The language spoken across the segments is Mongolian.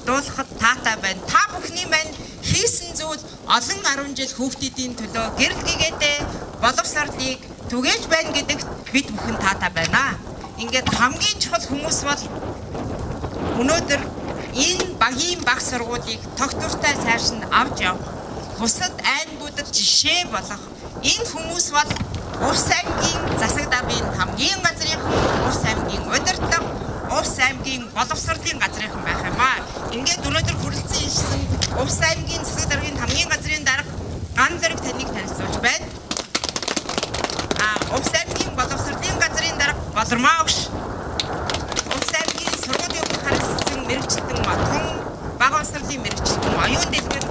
дуулахад таатай байна. Та бүхний маань хийсэн зүйл олон 10 жил хүүхдүүдийн төлөө гэрэл гээдээ боловсролыг түгээж байна гэдэгт бид бүхэн таатай байна. Ингээд хамгийн чухал хүмүүс бол өнөөдөр энэ багийн баг сургуулийг тогтвортой сайш нь авч явах, бусад айнгуудад жишээ болох энэ хүмүүс бол Увс аймгийн засаг даргын хамгийн газрынхан, Увс аймгийн удирдлага, Увс аймгийн боловсролын газрынхан байх юм аа. Ингээд өнөөдөр хүрэлцэн ирсэн Увс аймгийн засаг даргын хамгийн газрын дарга Ган Зориг таныг танилцуулж байна. Увс аймгийн боловсролын газрын дарга Болормоо Өгш, Увс аймгийн сургуулийн харилцсан мэрэгчлэн Матхан, бага боловсролын мэрэгчлэн Оюун Дэлгэр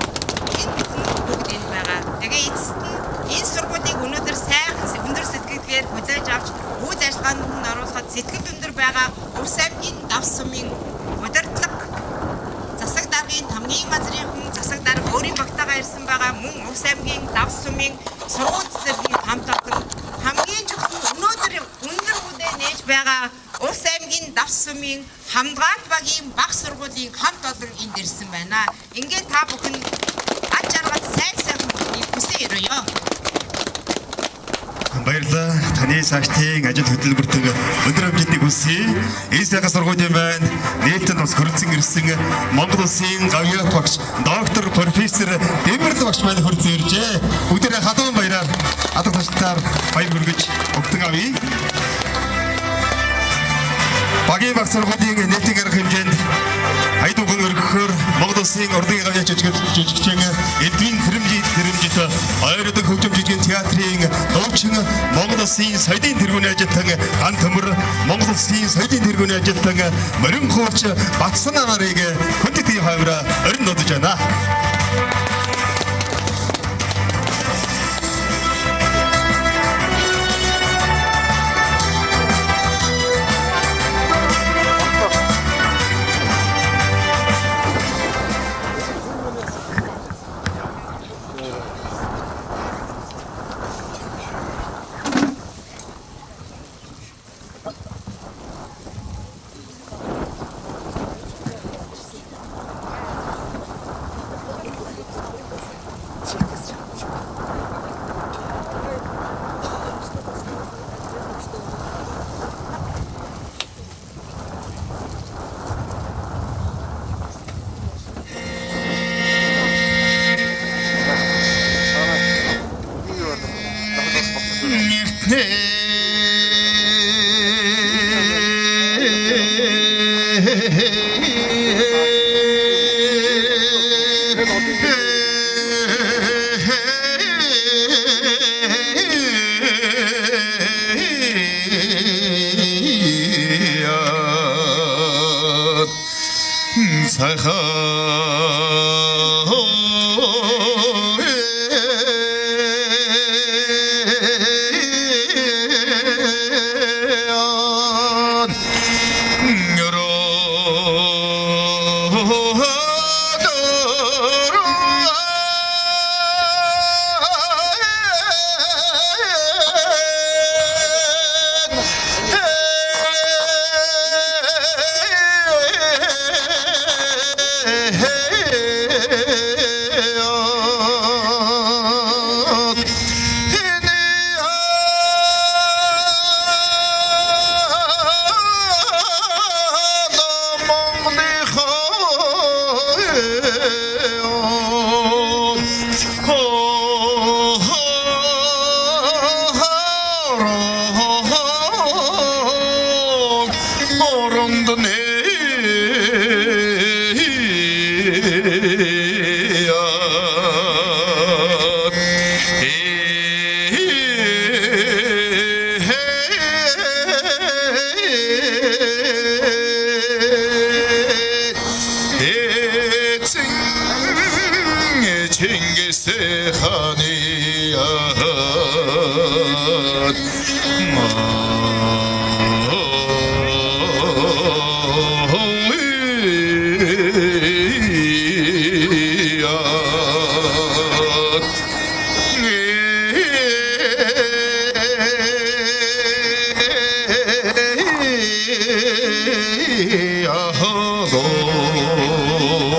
энэ бүхэн бүгд энэ байгаа. Тэгээ эцэст нь энэ сургуулийг өнөөдөр сайхан өндөр сэтгэлгээр хүлээж авч үйл ажиллагаанд нь оруулахад сэтгэл өндөр байгаа Увс аймгийн давс сумын удирдлага засаг даргын хамгийн газрынхан засаг дарга өөрийн багтаага ирсэн байгаа мөн Увс аймгийн давс сумын сургууль цэцэрлэгийн хамт олон хамгийн чухал өнөөдөр өндөр үдэ нээж байгаа Увс аймгийн давс сумын хамгаалт багийн баг сургуулийн хамт олон энд ирсэн байна. Ингээд та бүхэн аж аргал сайхан хүсээ өрөөё. Баярлалаа. Таны цаашдын ажил хөтөлбөртөг өндөр амжилтыг хүсье. Энэ сайхан сургуулийн маань нээлттэй бас хөрөлцөн ирсэн Монгол Улсын гавьяа багш доктор профессор Дэмэрлэг багш маань хөрөлцөн иржээ. Бүгдээрээ халуун баяраар алга таштаар баяр хүргэж өгтөн авъя. Багийн баг сургуулийн нээлтийн арга хэмжээнд хайдуун өргөхөөр Монгол Улсын урлагийн гавьяа жижигчэн эдийн тэрэмжит ойрдог хөгжим жижигэн театрын дуучин Монгол Улсын соёлын тэргүүний ажилтан Ган Төмөр, Монгол Улсын соёлын тэргүүний ажилтан Морин Хуурч Батсан нарыг хүндэтгэл хавра орин дуудаж байна. Oh,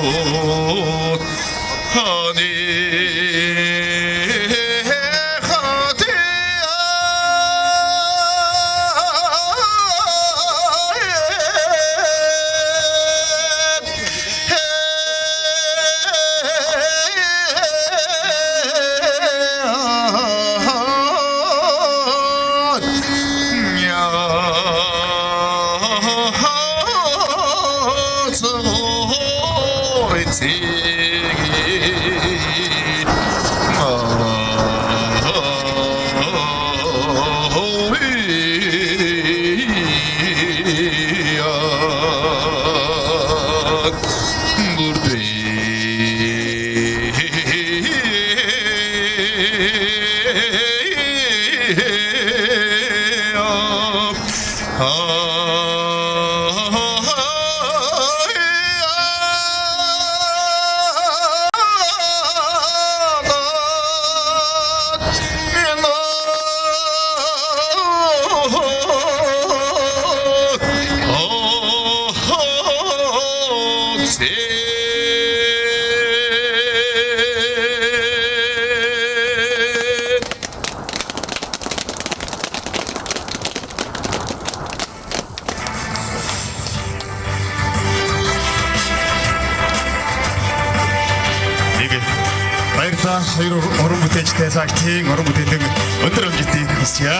Хоёр уран бүтээлчтэй цагтын уран бүтээлийн өндөр амжилтыг хүсье.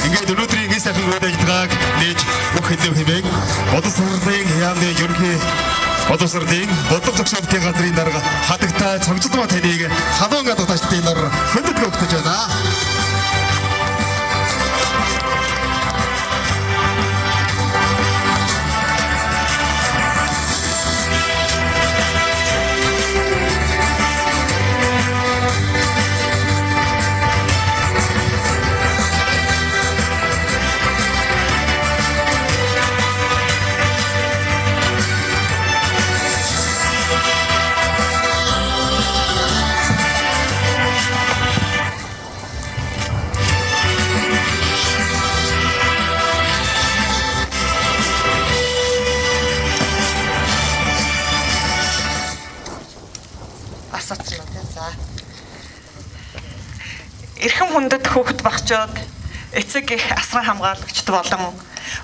Ингээд өнөөдрийн ингэ сайхан үйл ажиллагааг нээж бүх хэдэн хэмээн боловсролын яамны ерөнхий боловсролын бодлого зохицуулалтын газрын дарга хадагтай цогцлоо таныг халуун гадагтаачдын нар хөндөд өгдөж байна. Эрхэм хүндэт хүүхэд багчууд, эцэг их асран хамгаалагчд болон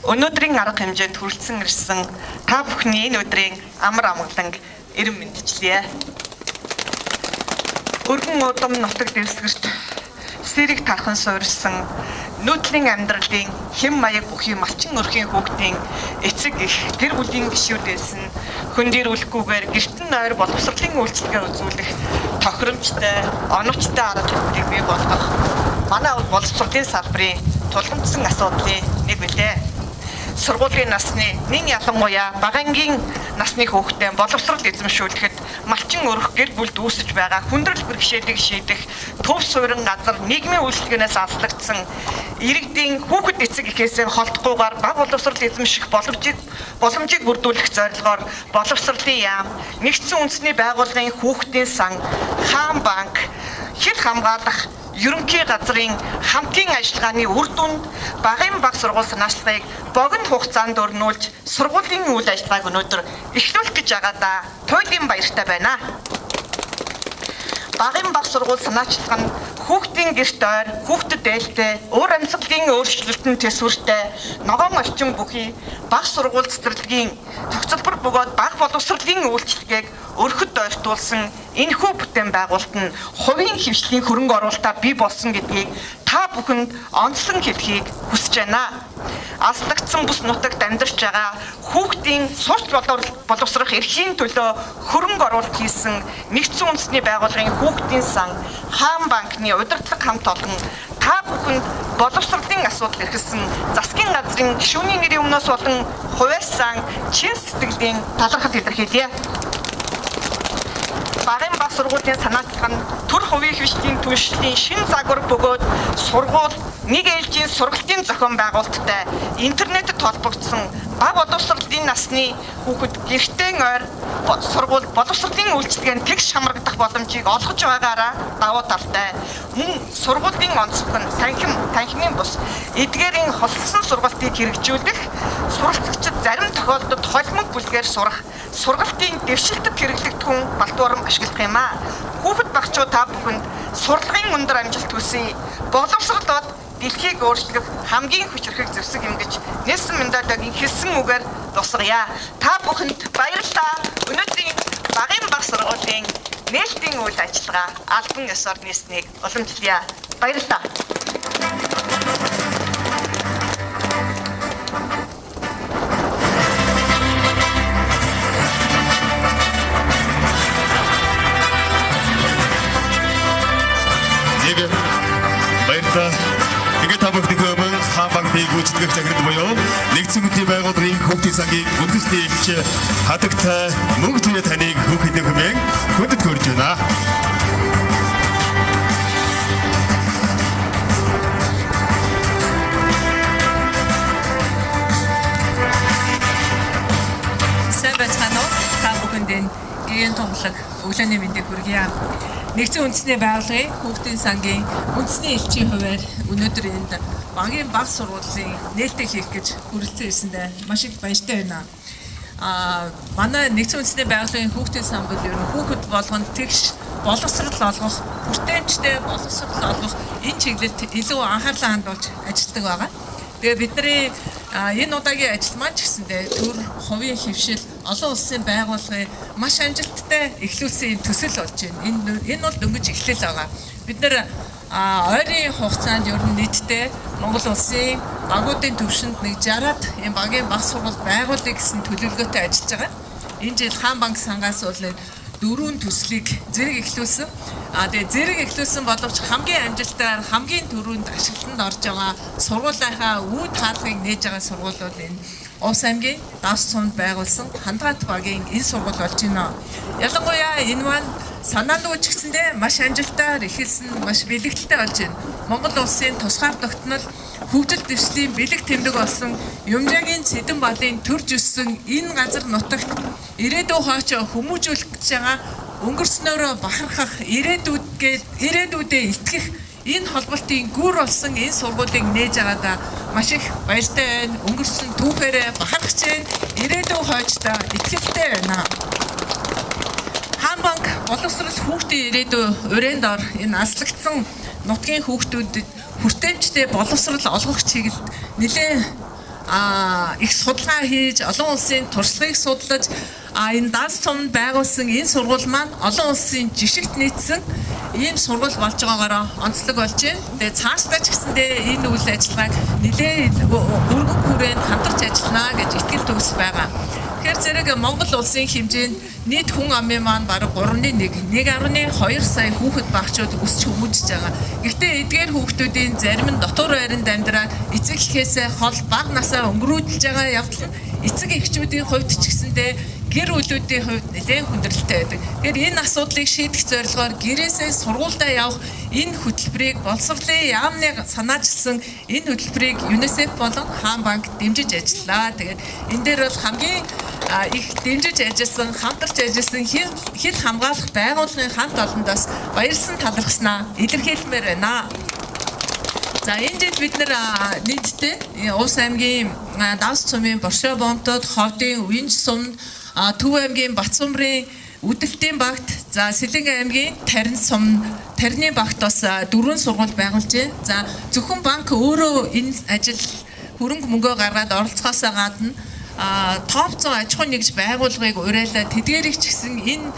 өнөөдрийн арга хэмжээнд хүрэлцэн ирсэн та бүхний энэ өдрийн амар амгалан эрен мэдчилье. Өргөн удам нутаг дэвсгэрт сэрэг тархан суурьсан нүүдлийн амьдралын хэм маяг бүхий малчин өрхийн хүүхдийн эцэг их тэр бүлийн гишүүдээс нь хөндөрүүлэхгүйгээр гэртэн нойр боловсролын үйлчлэгээ үзүүлэх тохиромжтой, оновчтой арга төлөвийг бий болгох манай боловсролын салбарын тулгымдсан асуудлын нэг билээ. Сургуулийн насны нэн ялангуяа багангийн насны хүүхдэд боловсрол эзэмшүүлэхэд малчин өрөх гэр бүлд үүсэж байгаа хүндрэл бэрхшээлийг шийдэх төв суурин газар нийгмийн үйлчлэгээс аслагдсан иргэдийн хүүхэд эцэг эхээсээ холдохгүйгээр баг боловсрол эзэмших боломжийг бүрдүүлэх зорилгоор боловсролын яам, нэгдсэн үндэсний байгууллагын хүүхдийн сан, хаан банк, хэр хамгаалах ерөнхий газрын хамтын ажиллагааны үр дүнд багын баг сургууль санаачлагыг богино хугацаанд өрнүүлж сургуулийн үйл ажиллагааг өнөөдөр эхлүүлэх гэж байгаадаа туйлын баяртай байна. Багын баг сургууль санаачлага нь хүүхдийн гэрт ойр, хүүхдэд ээлтэй, өөр амьсгалын өөрчлөлтөнд төсвөртэй, ногоон орчин бүхий баг сургууль цэцэрлэгийн зохицолбор бөгөөд баг боловсролын үйлчлэгийг өрхөд ойртуулсан энэхүү бүтээн байгуулалт нь хувийн хвшлийн хөрөнгө оруулалтаа бий болсон гэдгийг та бүхэнд онцлон хэлхийг хүсэж байна. Аслагдсан бүс нутагт амьдарч байгаа хүүхдийн сурч боловсрох эрхийн төлөө хөрөнгө оруулалт хийсэн нэгдсэн үндэсний байгууллагын хүүхдийн сан, хаан банкны удирдлага хамт олон та бүхэнд боловсролын асуудал эрхэлсэн засгийн газрын гишүүний нэрийн өмнөөс болон хувьяасан чин сэтгэлийн талархал илэрхийлье. Багын баг сургуулийн санаачлага нь төр хувийн хвшлийн түншлэлийн шин загвар бөгөөд сургууль нэг ээлжийн сургалтын зохион байгуулалттай интернетэд холбогдсон баг боловсролын насны хүүхэд гэртээ ойр сургууль боловсролын үйлчлэгэнд тэгш хамрагдах боломжийг олгож байгаараа давуу талтай. Мөн сургуулийн онцлог нь танхимын бус эдгээрийн хослсон сургалтыг хэрэгжүүлэх суралцагчид зарим тохиолдолд холимог бүлгээр сурах сургалтын дэвшилтэд хэрэглэгдэх хүн балдуурам ашигладаг юм а. Хүүхэд багчууд та бүхэнд сурлагын өндөр амжилт хүсье. Боловсролоод дэлхийг өөрчлөх хамгийн хүчрхэг зэвсэг юм гэж Нельсон Манделагийн хэлсэн үгээр тусгая. Та бүхэнд баярлалаа. Өнөөдрийн багын баг сургуулийн нээлтийн үйл ажиллагаа албан ёсоор нийснийг уламжлая. Баярлалаа. Баярлалаа. Ингээд та бүхэнд хөөмөн хаан банкны гүйцэтгэх захирал буюу нэгдсэн үндэсний байгууллагын хүүхдийн сангийн үндэсний элч хадагтай мөнгө зүйн таныг хүүхдийн хүмүүн хүндэт хүрж байна. Сайн байцгаана уу? Та бүхэнд гэрийн томлог өглөөний мэндийг хүргье. Нэгдсэн үндэсний байгууллагын хүүхдийн сангийн үндэсний элчийн хувьд өнөөдөр энд багийн баг сургуулийн нээлттэй хийх гэж хүрэлцэн ирсэндээ маш их баяртай байна. Манай нэгдсэн үндэсний байгууллагын хүүхдийн сан бол ер нь хүүхэд болгонд тэгш боловсрол олгох, хүртээмжтэй боловсрол олгох энэ чиглэлд илүү анхаарлаа хандуулж ажилладаг байгаа. Тэгээ бидний энэ удаагийн ажил маань ч гэсэндээ төр хувийн хөвшил олон улсын байгууллагын маш амжилттай эхлүүлсэн төсөл болж байна. Энэ бол дөнгөж эхлэл байгаа. Бид нэр ойрын хугацаанд ер нь нийтдээ Монгол улсын багуудын төвшөнд нэг 60-аад энэ багийн баг сургууль байгуулъя гэсэн төлөвлөгөөтэй ажиллаж байгаа. Энэ жил хаан банк сангаас бол 4 төслийг зэрэг эхлүүлсэн. Тэгээ зэрэг эхлүүлсэн боловч хамгийн амжилтаар хамгийн түрүүнд ашиглалтанд орж байгаа сургуулийнхаа үүд хаалгыг нээж байгаа сургууль бол энэ Увс аймгийн Давс цумд байгуулсан Хандагаат багийн энэ сургууль болж байна. Ялангуяа энэ маань санаандуу ч гэсэндээ маш амжилтаар эхэлсэн, маш бэлэгдэлтэй болж байна. Монгол улсын тусгаар тогтнол хөгжил дэвшлийн бэлэг тэмдэг болсон Юмжаагийн Цэдэн балын төрж өссөн энэ газар нутагт ирээдүйн хоочоо хүмүүжүүлэх гэж байгаа өнгөрснөөрөө бахархах ирээдүйдээ итгэх энэ холболтын гүр болсон энэ сургуулийг нээж байгаадаа маш их баяртай байна. Өнгөрсөн түүхээрээ бахархаж байна. Ирээдүйн хоочтой итгэлтэй байна. Хаан банк боловсрол хүүхдийн ирээдүйн урьянд ор энэ аслагдсан нутгийн хүүхдүүдэд хүртээмжтэй боловсрол олгох чиглэлд нэлээд их судалгаа хийж олон улсын туршлагыг судлаж энэ Давс цумд байгуулсан энэ сургууль маань олон улсын жишгт нийцсэн ийм сургууль болж байгаагаараа онцлог болж байна. Тэгээ цаашдаа ч гэсэндээ энэ үйл ажиллагааг нэлээд өргөн хүрээнд хамтарч ажиллана гэж итгэл төгс байгаа. Тэгэхээр зэрэг Монгол улсын хэмжээнд нийт хүн амын маань бараг 1.2 сая хүүхэд багчууд өсч хүмүүжиж байгаа. Гэхдээ эдгээр хүүхдүүдийн зарим нь дотор байранд амьдраад эцэг эхээсээ хол бага насаа өнгөрүүлж байгаа явдал нь эцэг эхчүүдийн хувьд ч гэсэндээ гэр бүлүүдийн хувьд нэлээд хүндрэлтэй байдаг. Тэгэхээр энэ асуудлыг шийдэх зорилгоор гэрээсээ сургуультай явах энэ хөтөлбөрийг боловсролын яамны санаачилсан энэ хөтөлбөрийг ЮНИСЕФ болон хаан банк дэмжиж ажиллаа. Тэгээд энэ дээр бол хамгийн их дэмжиж ажилласан, хамтарч ажилласан хил хамгаалах байгууллагын хамт олондоос баярлсан талархснаа илэрхийлмээр байна. За энэ жил бид нийтдээ Увс аймгийн Давс цумын Боршоо бомтод, Ховдын Уянж сумд, Төв аймгийн Батсумрын Үдэлтийн багт, за Сэлэнг аймгийн Тарны багт бас 4 сургууль байгуулж байна. За зөвхөн банк өөрөө энэ ажил хөрөнгө мөнгөө гаргаад оролцохоос гадна топ 100 аж ахуйн нэгж байгууллагыг уриалаад тэдгээрийг ч гэсэн энэ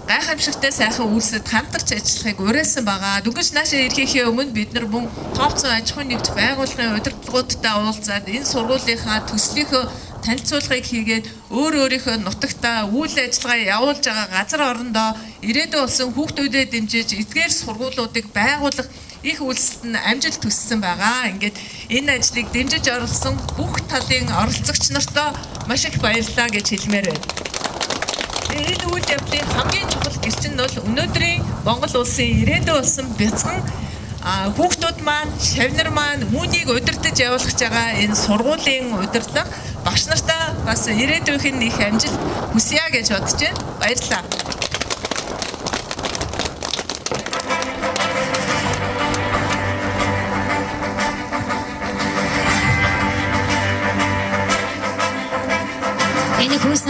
гайхамшигтай сайхан үйлсэд хамтарч ажиллахыг уриалсан байгаа. Дүнгийн наашаа ирэхээ өмнө бид нар мөн топ 100 аж ахуйн нэгж байгууллагын удирдлагуудтай уулзаад энэ сургуулийнхаа төслийнхөө танилцуулгыг хийгээд өөрийнхөө нутагтаа үйл ажиллагаа явуулж байгаа газар орондоо ирээдүйн болсон хүүхдүүдэд дэмжиж эдгээр сургуулиудыг байгуулах их үйлсэлд нь амжилт төссөн байгаа. Ингээд энэ ажлыг дэмжиж оролцсон бүх талын оролцогч нартаа маш их баярлалаа гэж хэлмээр байна. Энэ үйл явдлын хамгийн чухал гэрчин нь бол өнөөдрийн Монгол улсын ирээдүйн болсон бяцхан хүүхдүүд маань, шавнар маань үүнийг удирдах явуулах байгаа энэ сургуулийн удирдах багш нартаа бас ирээдүйнх нь их амжилт хүсье гэж бодож байна. Баярлалаа.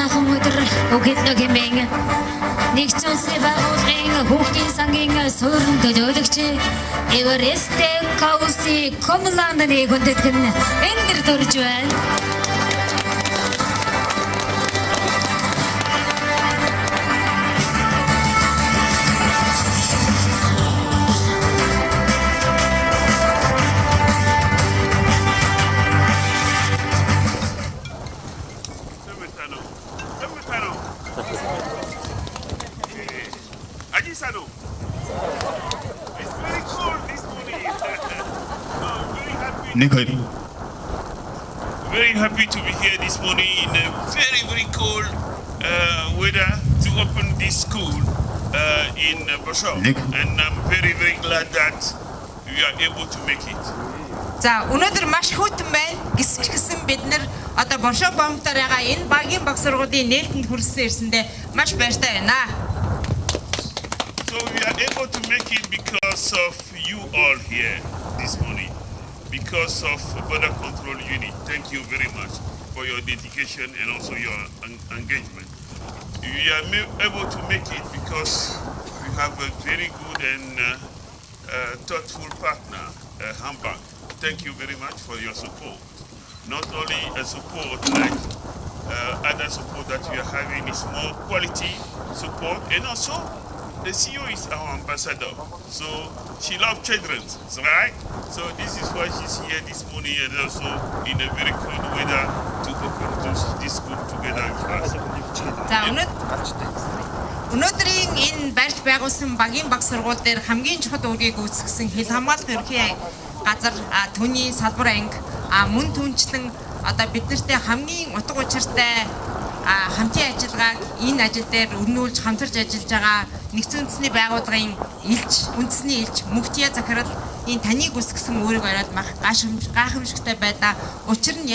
сайхан өдөр өгөлдөг хэмээн нэгэн улсны байгууллагын хүүхдийн сангийн суурин төлөөлөгч Эверест Кауси Комландны хүндэтгэн энэ дэр төрж байна. Ajisano. It's very cold this morning. Very happy to be here this morning in a very cold weather to open this school in Bosho. And I'm very glad that we are able to make it. За өнөөдөр маш хүйтэн байна. Гисгсэн бид нэр одоо Бошо бомтараа энэ багийн багсруудын нээлтэнд хүрсэн ирсэндээ маш баяртай байна. So we are able to make it because of you all here this morning, because of Border Control Unit. Thank you very much for your dedication and also your engagement. We are able to make it because we have a very good and thoughtful partner, Hambank. Thank you very much for your support. Not only a support like other support that we are having is more quality support, and also the CEO is our ambassador, so she loves children, right? So this is why she's here this morning and also in a very cold weather to open this school together with us. Өнөөдрийн энэ барьж байгуулсан багийн баг сургууль дээр хамгийн чухал үүргийг үүсгэсэн хил хамгаалах ерхий газар түүний салбар анги мөн түнчлэн одоо биднэртэй хамгийн утга учиртай хамтын ажиллагааг энэ ажил дээр өрнүүлж хамтарч ажиллаж байгаа нэгдсэн үндэсний байгууллагын үндэсний элч Муфтия Захирал энэ таныг үсгэсэн үүрэг бариад гайхамшигтай байлаа. Учир нь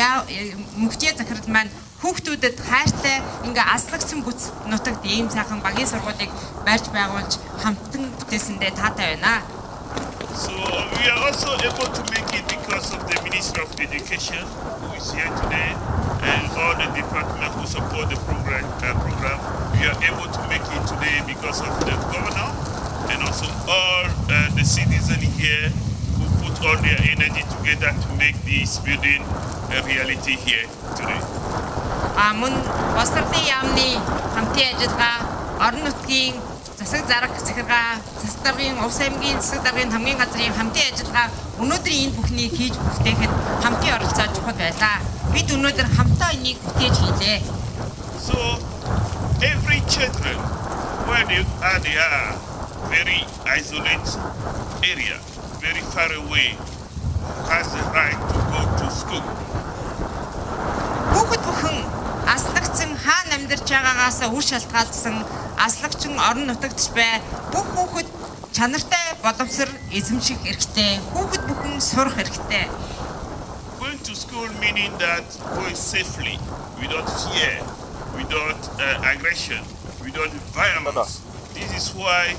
Муфтия Захирал маань хүүхдүүдэд хайртай ингээ аслагдсан бүц нутагт ийм сайхан багийн сургуулийг барьж байгуулж хамтан бүтээсэндээ таатай байна. So we are also able to make it because of the Minister of Education who is here today and all the departments who support the program. We are able to make it today because of the governor and also all the citizens here who put all their energy together to make this building a reality here today. Мөн босролын яамны хамтын ажиллагаа орон нутгийн засаг зарга захиргаа засаг даргын увс аймгийн засаг даргын хамгийн газрын хамтын ажиллагаа өнөөдрийн энэ бүхнийг хийж бүтээхэд хамтын оролцоо чухал байлаа. Бид өнөөдөр хамтаа энийг бүтээж хийлээ. So every children where they are very isolated area, very far away, has the right to go to school. Хүүхэд бүхэн аслагдсан хаан амьдарч байгаагаас үр шалтгаалсан аслагчин орон нутагтч бай бүх хүүхэд чанартай боловсрол эзэмших хэрэгтэй. Хүүхэд бүхэн сурах хэрэгтэй. Going to school meaning that going safely, without fear, without aggression, without violence. This is why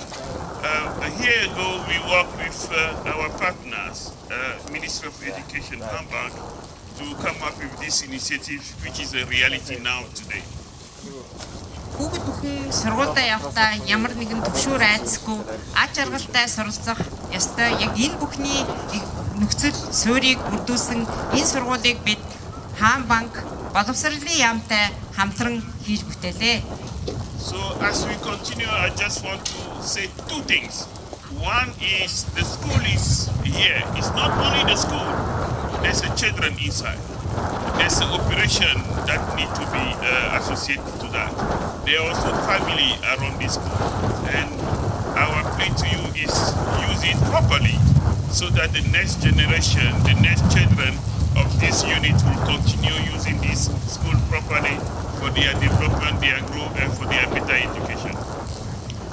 a year ago we worked with our partners, Ministry of Education, Hambank, to come up with this initiative, which is a reality now today. Хүүхэд бүхэн сургуультай явахдаа ямар нэгэн төвшөр айцгүй аж аргалтай суралцах ёстой. Яг энэ бүхний нөхцөл суурийг бүрдүүлсэн энэ сургуулийг бид Хамбанк боловсролын яамтай хамтран хийж бүтээлээ. So as we continue, I just want to say two things. One is the school is here. It's not only the school. There's a children inside. There's an operation that need to be associated to that. There are also family around this school. And our plea to you is use it properly so that the next generation, the next children of this unit will continue using this school properly for their development, their growth, and for their better education.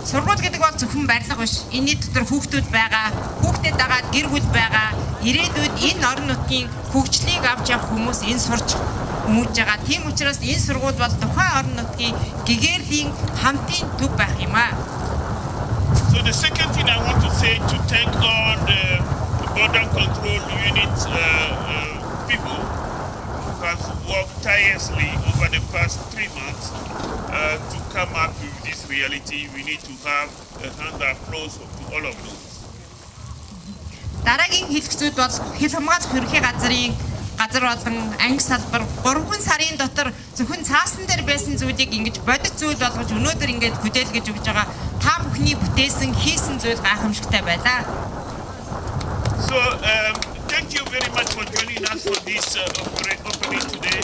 Сургууль гэдэг бол зөвхөн барилга биш. Энэний дотор хүүхдүүд байгаа, хүүхдэд дагаад гэр бүл байгаа. Ирээдүйд энэ орон нутгийн хөгжлийг авч явах хүмүүс энэ сурч хүмүүж байгаа. Тийм учраас энэ сургууль бол тухайн орон нутгийн гэгэрлийн хамтын төв байх юм аа. So the second thing I want to say to thank all the Border Control Unit people who have worked tirelessly over the past 3 months reality, we need to have a hand applause to all of those. Дараагийн хэлэх зүйл бол хил хамгаалах ерөнхий газар болон анги салбар 3 сарын дотор зөвхөн цаасан дээр байсан зүйлийг ингэж бодит зүйл болгож өнөөдөр ингэж хөдөлгөж өгж байгаа та бүхний бүтээсэн хийсэн зүйл гайхамшигтай байлаа. So thank you very much for joining us for this opening today.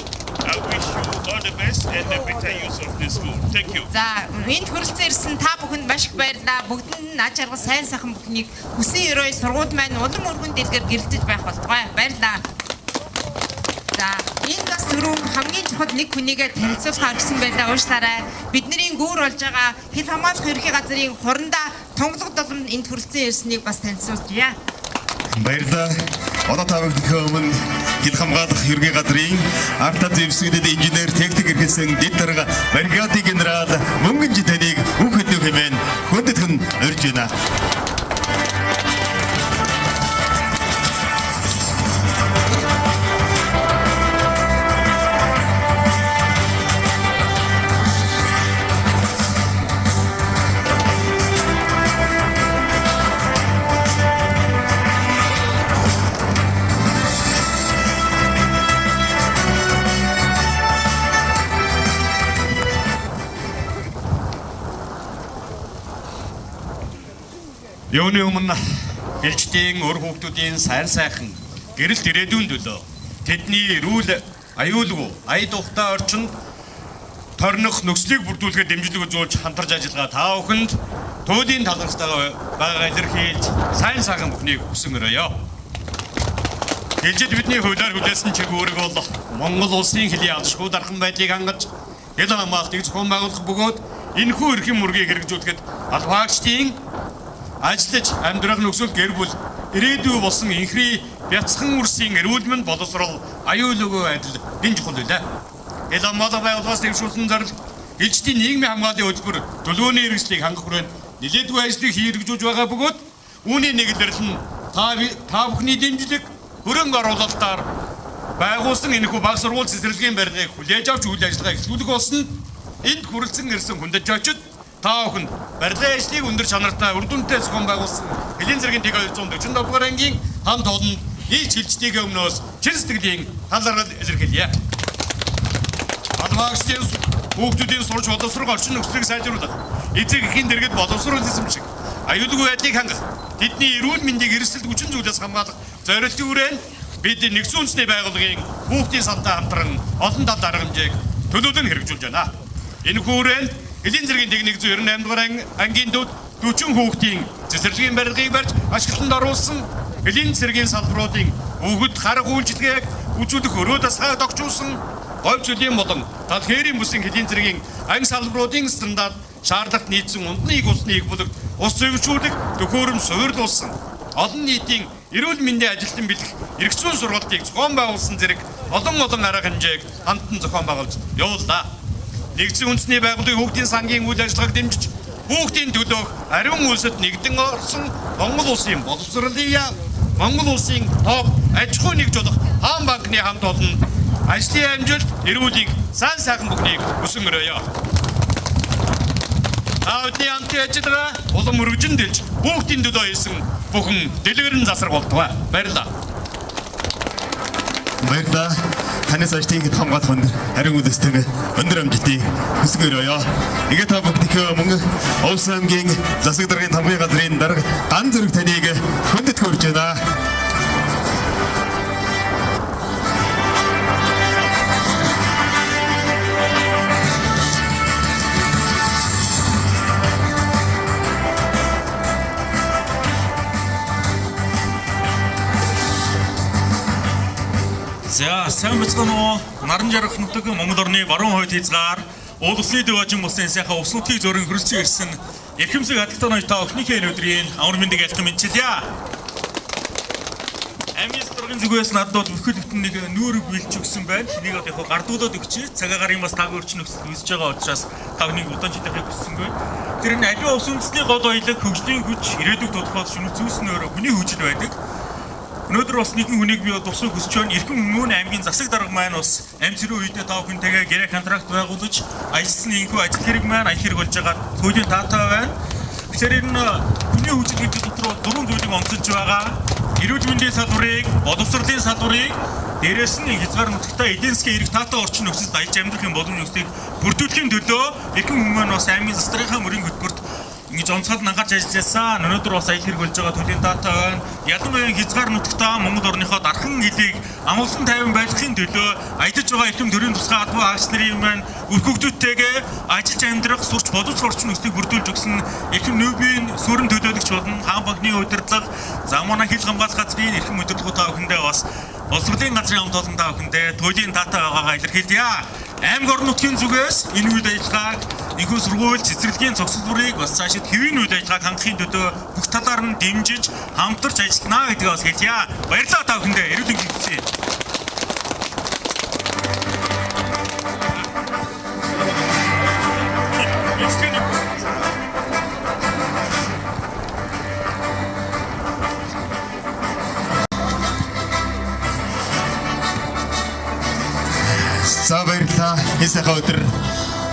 I wish you all the best and a better use of the school. Thank you. За энд хүрэлцэн ирсэн та бүхэнд маш их баярлалаа. Бүгдэнд нь аж аргал сайн сайхан бүхнийг хүсэн өрөөй сургууль маань улам өргөн дэлгэр гэрэлтэж байх болтугай. Баярлалаа. За энэ бас түрүүн хамгийн чухал нэг хүнийгээ танилцуулахаар гэсэн байлаа. Уушлаарай. Бидний гүүр болж байгаа хил хамгаалах ерөнхий газрын хурандаа тунгалаг долонд энд хүрэлцэн ирснийг бас танилцуулъя. Баярлалаа. Одоо та бүхэн өмнө хил хамгаалах ерөнхий газрын автод зэвсэгдэд инженер техник хэрэгсэн дэд дарга бригадын генерал Мөнгөнжи таныг хүүхэд нөх хэмээн хүндэтгэн урьж байна. Юуны өмнө элчдийн өр хүүхдүүдийн сайн сайхан гэрэлт ирээдүйн төлөө тэдний эрүүл аюулгүй ая тухтай орчинд торнох нөхцөлийг бүрдүүлэхэд дэмжлэг үзүүлж хамтарч ажиллагаа та бүхэнд туйлын талархтайгаа байгаа илэрхийлж сайн сайхан бүхнийг хүсэн өрөөё. Хэлжид бидний хуулиар хүлээсэн чиглэлэг бол Монгол улсын хэлийн алшгүй дархан байдлыг хангаж хэл хамгаалалт зөвхөн байгуулах бөгөөд энэхүү эрхэм мөргийг хэрэгжүүлэхэд албаагчдын ажиллаж амьдрах нөхцөл гэр бүл ирээдүй болсон инхри бяцхан үрсийн эрүүл мэнд боловсрол аюулгүй адил энэ чухал байлаа. Хэл хамгаалах байгууллагаас дэвшүүлсэн зорилго элчдийн нийгмийн хамгааллын хөтөлбөр төлөвлөний хэрэгслийг хангах хүрээнд нэлээдгүй ажлыг хэрэгжүүлж байгаа бөгөөд үүний нэг илэрлэл нь та бүхний дэмжлэг хөрөнгө оруулалтаар байгуулсан энэхүү баг сургууль цэцэрлэгийн барилгыг хүлээж авч үйл ажиллагаа эхлүүлэх болсон энд хүрэлцэн ирсэн хүндэт очид та бүхэнд барилгын ажлыг өндөр чанартай үр дүнтэй зохион байгуулсан Хэлийн зэргийн тэг 247 дугаар ангийн хамт олон нийт хилжтийн өмнөөс чин сэтгэлийн талархал илэрхийлье. Албаагчдын хүүхдүүдийн сурч боловсрох орчин нөхцөлийг сайжруулах, эцэг эхийн дэргэд боловсрол эзэмших, аюулгүй байдлыг хангах, тэдний эрүүл мэндийг эрсдэл хүчин зүйлээс хамгаалах зорилтын хүрээнд бид нэгдсэн үндэсний байгууллагын хүүхдийн сантай хамтран олон талд арга хэмжээг төлөвлөн хэрэгжүүлж байна. Энэ хүрээнд Хэлийн зэргийн тэг 198 дугаар ангийн дэвд 40 хүүхдийн цэцэрлэгийн барилгыг барьж ашиглалтанд оруулсан Хэлийн зэргийн салбаруудын хүүхэд харах үйлчилгээг үзүүлэх өрөөдөөс хаад огжуулсан говь зүйлийн болон тал хээрийн бүсийн Хэлийн зэргийн анги салбаруудын стандарт шаардлагат нийцсэн унтны улсны бүлэгт ус зөвшөөрлөг төхөөрөм суурилуулсан олон нийтийн эрүүл мэндийн ажилтан бэлэх эрх зүйн сургалтыг зохион байгуулсан зэрэг олон арга хэмжээг хамтан зохион байгуулж явууллаа. Нэгдсэн үндэсний байгууллагын хүүхдийн сангийн үйл ажиллагааг дэмжиж хүүхдийн төлөөх ариун үйлсэд нэгдэн орсон Монгол улсын боловсролын Монгол улсын топ аж ахуй нэгж болох хаан банкны хамт олон ажлын амжилт эрүүлийг сайн сайхан бүхнийг хүсэн өрөөё. Аудны хамтын ажиллагаа улам өргөжин дэлж хүүхдийн төлөө хийсэн бүхэн дэлгэрэн засар болтугай. Баярлалаа. Баярлалаа. Танаас ажлын хамгаалах ариун үйлстэй өндөр амжилтыг хүсэн өрөөё. Ингээ та бүхнийг мөн Овс аймгийн засаг даргын хамгийн газрын дарга ган зэрэг таныг хүндэт хүрж байна. За сайн бацгаана уу? Наран жаргах нутаг Монгол орны баруун хойд хязгаар уул усны дэв ажин болсон сайхан ус нутгийг зөрөн хөрөлцөн ирсэн эрхэмсэг хатагтай ноётой охиныхээ өдрийн амар мэндийг альхам мэдчилье. Амис дургын зүгээс надад бүхэл бүтэн нэг нүүрэг бэлж өгсөн байна. Энийг одоо яг гардуулаад өгчээ. Цагаагарын бас таг өрчин нөхцөл үүсэж байгаа учраас та бүхнийг удаан жидахыг хүссэнгүй. Тэр нь аливаа ус үндэсний гол баялаг хөгжлийн хүч ирээдүйг тодорхойлох шүн зүйснөөр хүний хүчил байдаг. Өнөөдөр бас нэгэн хүнийг би тусах хүсэж байна. Эрхэм Өмнө аймгийн засаг дарга маань бас амь цэрүү үедээ та бүхэнтэйгээ гэрээ контракт байгуулж ажилласны энэхүү ажил хэрэг маань ажил хэрэг болж байгаа сүүлийн таатай байна. Тэгэхээр энэ хүний хүчил гэдэг дотор дөрвөн зүйлийг онцолж байгаа. Эрүүл мэндийн салбарыг, боловсролын салбарыг, дээрээс нь хязгаар нутагтаа эдийн засгийн эрх таатай орчин нөхцөлд аялж амьдрахын боломж нөхцөлийг бүрдүүлэхийн төлөө эрхэм Өмнө маань бас аймгийн засаг даргын мөрийн хөтөлбөрт ингэж онцгойд анхаарч ажилласан. Өнөөдөр бас ажил хэрэг болж байгаа төлийн таатай байна. Ялангуяа хязгаар нутагтаа Монгол орныхоо дархан гэлийг амгалан тайван байлгахын төлөө ажиллаж байгаа эрхэм төрийн тусгай албан хаагч нарын маань үр хөвгүүдтэйгээ ажиллаж амьдрах, сурч боловсрол орчин нөхцөлийг бүрдүүлж өгсөн эрхэм нүүбийн сүрэн төлөөлөгч болон хаан банкны удирдлага, замуунаа хил хамгаалах газрын эрхэм удирдлагууд та бүхэндээ бас боловсролын газрын хамт олон та бүхэндээ төлийн таатай байгаагаа илэрхийлье. Аймаг орон нутгийн зүгээс энэ үед ажиллагааг энэхүү сургууль цэцэрлэгийн цогцлборыг бас цаашид хэвийн үед ажиллагааг хангахын төлөө бүх талаар нь дэмжиж хамтарч ажиллана гэдгийг бас хэлье. Баярлалаа та бүхэндээ. Эрүүл мэндийн хүсье. За баярлалаа. Эсэхэ өдөр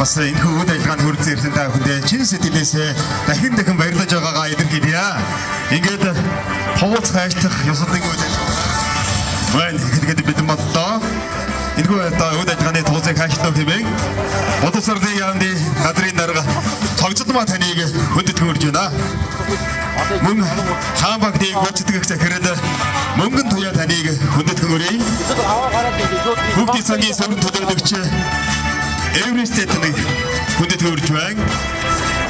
бас энэ хөвд ажиллагаанд хүрэлцэн ирсэн та бүхэндээ чин сэтгэлээсээ дахин баярлаж байгаагаа илэрхийлье. Ингээд ховц хайштах ёсолтын үйл ажиллагаа. Ингээд бид модоо энэ хөвд ажиллагааны тооцоог хайшлах хэмээн боловсролын яамны газрын дарга цогцлмаа таныг хүндэтгэн хүрж байна. Мөн хаан банкны гүйцэтгэх захирал мөнгөн туяа таныг хүндэтгэн хүргэе. Хүүхдийн сангийн сүрэн төлөөлөгч Эвристэд таныг хүндэтгэн хүрж байна.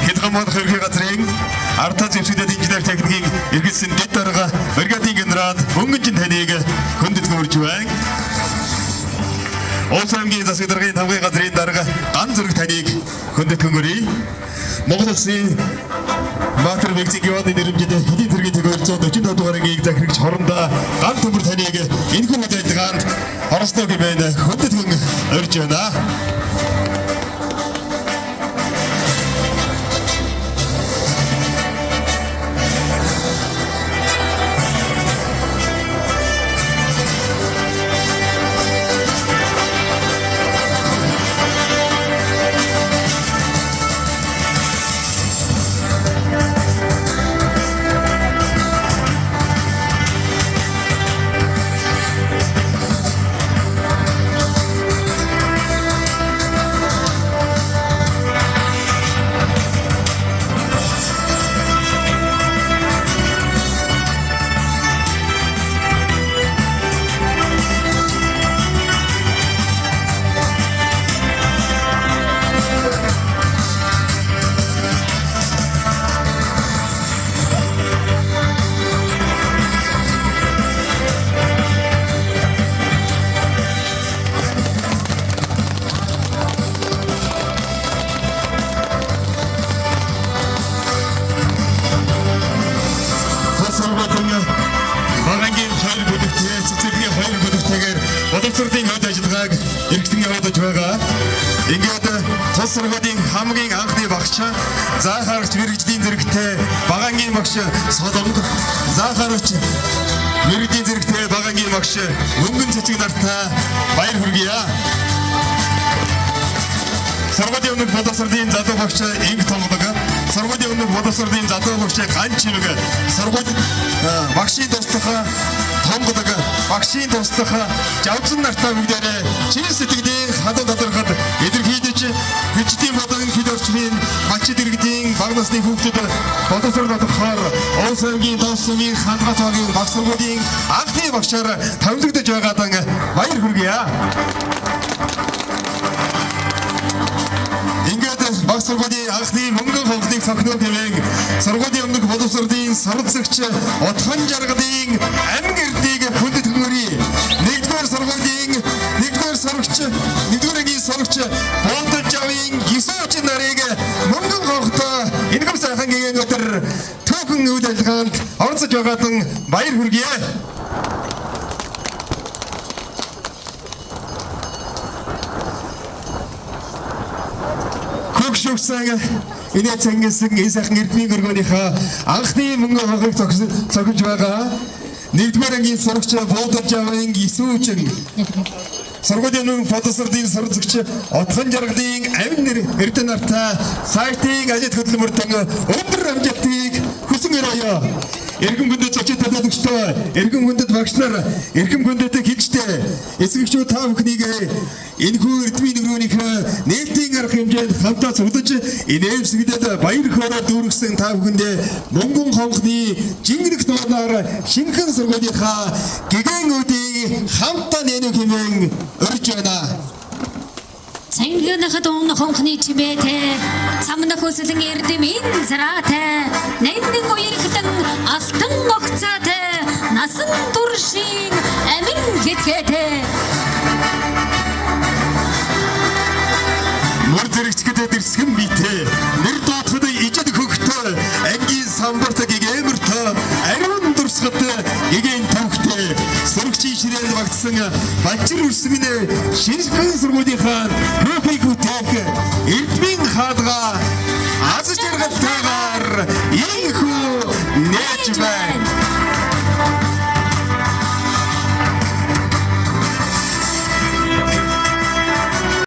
Хилгамор хэргийн газрын артаа зэвсэгдээд инженер техникийн эргэлсэн дэд дарга бригадын генерал мөнгөн таныг хүндэтгэн хүрж байна. Улс аймгийн засаг даргын тавгын газрын дарга ган зүрэг таныг хүндэтгэн хүргэе. Монгол Улсын Баатар Мексикийн нэрмжид хэдийн зэргийн 240 дугаарыг захирагч хорондоо ган төмөр таныг энэхүү үед ажиллагаанд оролцдог хэмээн хүндэтгэн урьж байна. Багангийн хоёр бүлэгтэй цэцэрлэгийн хоёр бүлэгтэйгээр боловсролын хувьд ажиллагааг эргэлтэн явуулж байгаа. Ингээд тус сургуулийн хамгийн анхны багш заахаарч мэрэгжлийн зэрэгтэй багангийн багш Солонгод заахаарч мэрэгжлийн зэрэгтэй багангийн багш мөнгөн цэцэг нартай баяр хүргье. Сургуулийн өмнөх боловсролын залуу багш Инг Томдог, сургуулийн өмнөх боловсролын залуу багш Ган Чимэг, сургууль багшийн туслах Томдог, багшийн туслах Жавцан нартай бүгдээрээ чин сэтгэлийн хадад тодорхойд илэрхийлж хүчтэй болон хил орчмын мачид иргэдийн баг насны хүүхдүүд боловсрол тодорхойр улс аймгийн тосмын хандгал цагийн баг сургуулийн анхны багшаар томилогдож байгаадан баяр хүргье. Баг сургуулийн анхны мөнгөн хонхныг цогноо хэмээн сургуулийн өмнөх боловсролын суралцагч Утхан жаргалын амин эрдийг хүндэтгэн хүргэе. Нэгдүгээр сургуулийн нэгдүгээр сурагч Бондол Жавын 9 нарыг мөнгөн хонхтой энэхэм сайхан гэгээн өдөр түүхэн үйл ажиллагаанд оролцож байгаадан баяр хүргье. Шүксэн энэ цэнгсэн энэ сайхан эрдмийн өргөнийхөө анхны мөнгөн хонхыг цогж байгаа. нэгдүгээр ангийн сурагч Буудалж авын Исүүжин сургуулийн боловсролын сурагч Отхон жаргалын амин нэр Эрдэнартай сайтын ажил хөдөлмөртөн өндөр амжилтыг хүсэн өрөөё. Эрхэм хүндэт зочид төлөөлөгчдөө, эрхэм хүндэт багш нар, эрхэм хүндэт хилчтэй, эсвэгчүүд та бүхнийг энэхүү эрдмийн өрөөнийхөө нийтийн арга хэмжээнд хамтаа цуглаж инээмсэглээд баяр хөөрөөр дүүргэсэн та бүхэндээ Монгол хонгны жингэрх нооноор шинхэн сургуулийнхаа гэгэн өдийг хамтаа нэнэ хэмээн өрж байна. Цэнгэнэхэд он хонхны чимээтэй самнах үсэлэн эрдэм ин зараатай нэнэн уярхтан алтан огцаатай насан туршийн амин хэтгээтэй Мөр зэрэгчдэд ирсгэн битэй нэр доотход ижил хөгтөө ангийн самбарт гэгэмэртөө ариун дурсгад гэгэн төвхтэй сурагчийн ширээн багтсан бачир үрсмэнэ шинжлэх сургуулийнхаа профиг үтээх эрдмийн хаалга